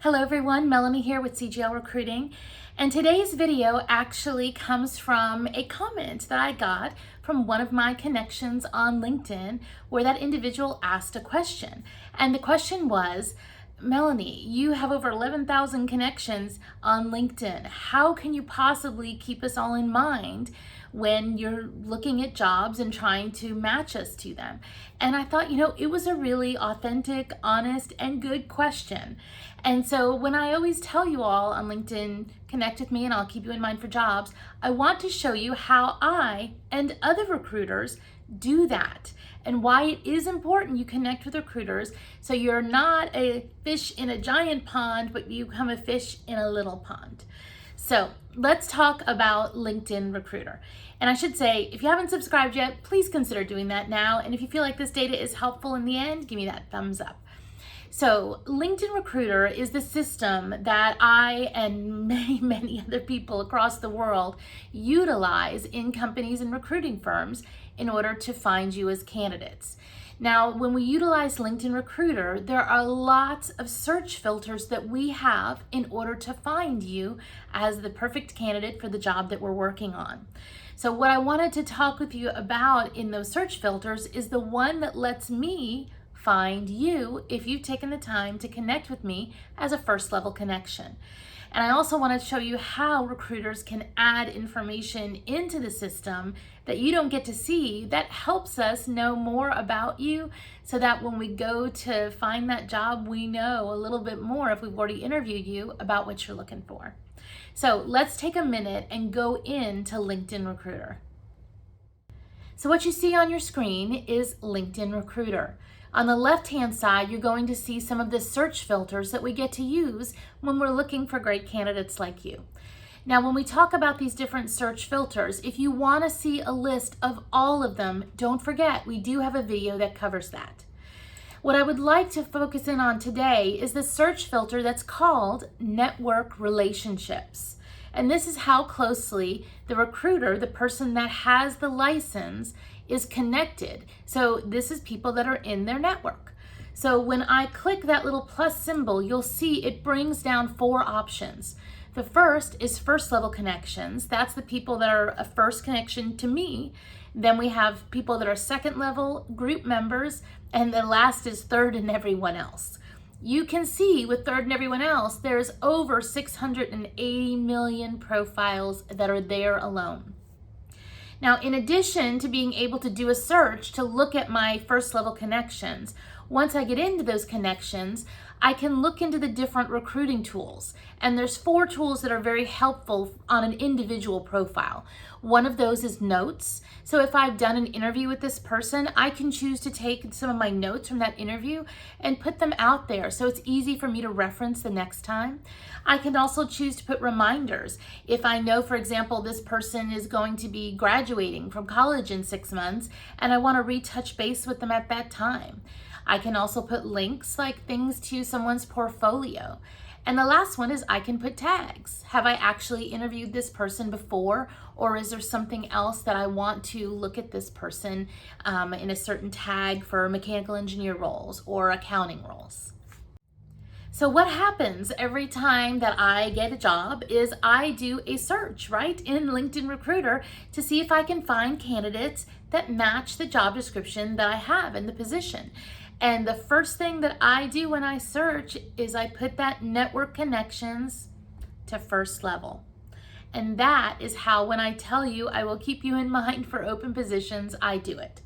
Hello everyone, Melanie here with CGL Recruiting, and today's video actually comes from a comment that I got from one of my connections on LinkedIn where that individual asked a question. And the question was, Melanie, you have over 11,000 connections on LinkedIn. How can you possibly keep us all in mind when you're looking at jobs and trying to match us to them? And I thought, it was a really authentic, honest, and good question. And so when I always tell you all on LinkedIn, connect with me and I'll keep you in mind for jobs, I want to show you how I and other recruiters do that and why it is important you connect with recruiters so you're not a fish in a giant pond, but you become a fish in a little pond. So let's talk about LinkedIn Recruiter. And I should say, if you haven't subscribed yet, please consider doing that now. And if you feel like this data is helpful in the end, give me that thumbs up. So LinkedIn Recruiter is the system that I and many other people across the world utilize in companies and recruiting firms in order to find you as candidates. Now, when we utilize LinkedIn Recruiter, there are lots of search filters that we have in order to find you as the perfect candidate for the job that we're working on. So what I wanted to talk with you about in those search filters is the one that lets me find you if you've taken the time to connect with me as a first level connection. And I also want to show you how recruiters can add information into the system that you don't get to see that helps us know more about you so that when we go to find that job, we know a little bit more if we've already interviewed you about what you're looking for. So let's take a minute and go into LinkedIn Recruiter. So what you see on your screen is LinkedIn Recruiter. On the left-hand side, you're going to see some of the search filters that we get to use when we're looking for great candidates like you. Now, when we talk about these different search filters, if you want to see a list of all of them, don't forget, we do have a video that covers that. What I would like to focus in on today is the search filter that's called Network Relationships. And this is how closely the recruiter, the person that has the license, is connected. So this is people that are in their network. So when I click that little plus symbol, you'll see it brings down 4 options. The first is first level connections. That's the people that are a first connection to me. Then we have people that are second level, group members, and the last is third and everyone else. You can see with third and everyone else, there's over 680 million profiles that are there alone. Now, in addition to being able to do a search to look at my first level connections, once I get into those connections, I can look into the different recruiting tools. And there's 4 tools that are very helpful on an individual profile. One of those is notes. So if I've done an interview with this person, I can choose to take some of my notes from that interview and put them out there so it's easy for me to reference the next time. I can also choose to put reminders. If I know, for example, this person is going to be graduating from college in 6 months and I want to retouch base with them at that time. I can also put links like things to someone's portfolio. And the last one is I can put tags. Have I actually interviewed this person before, or is there something else that I want to look at this person in a certain tag for mechanical engineer roles or accounting roles? So what happens every time that I get a job is I do a search, right, in LinkedIn Recruiter to see if I can find candidates that match the job description that I have in the position. And the first thing that I do when I search is I put that network connections to first level. And that is how, when I tell you I will keep you in mind for open positions, I do it.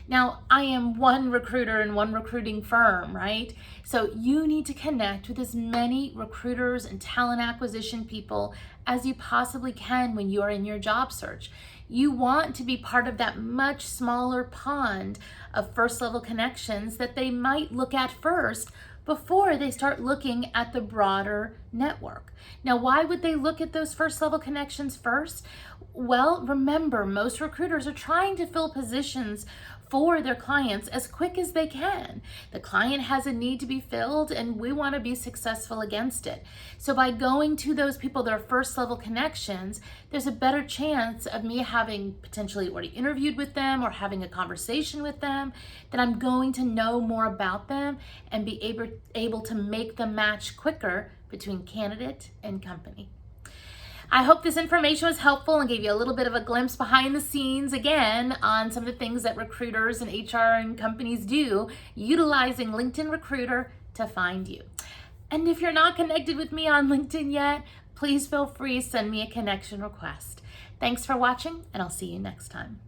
Now, I am one recruiter in one recruiting firm, right? So you need to connect with as many recruiters and talent acquisition people as you possibly can when you are in your job search. You want to be part of that much smaller pond of first level connections that they might look at first before they start looking at the broader network. Now, why would they look at those first level connections first? Well, remember, most recruiters are trying to fill positions for their clients as quick as they can. The client has a need to be filled and we want to be successful against it. So by going to those people that are first level connections, there's a better chance of me having potentially already interviewed with them or having a conversation with them, that I'm going to know more about them and be able to make the match quicker between candidate and company. I hope this information was helpful and gave you a little bit of a glimpse behind the scenes again on some of the things that recruiters and HR and companies do utilizing LinkedIn Recruiter to find you. And if you're not connected with me on LinkedIn yet, please feel free to send me a connection request. Thanks for watching, and I'll see you next time.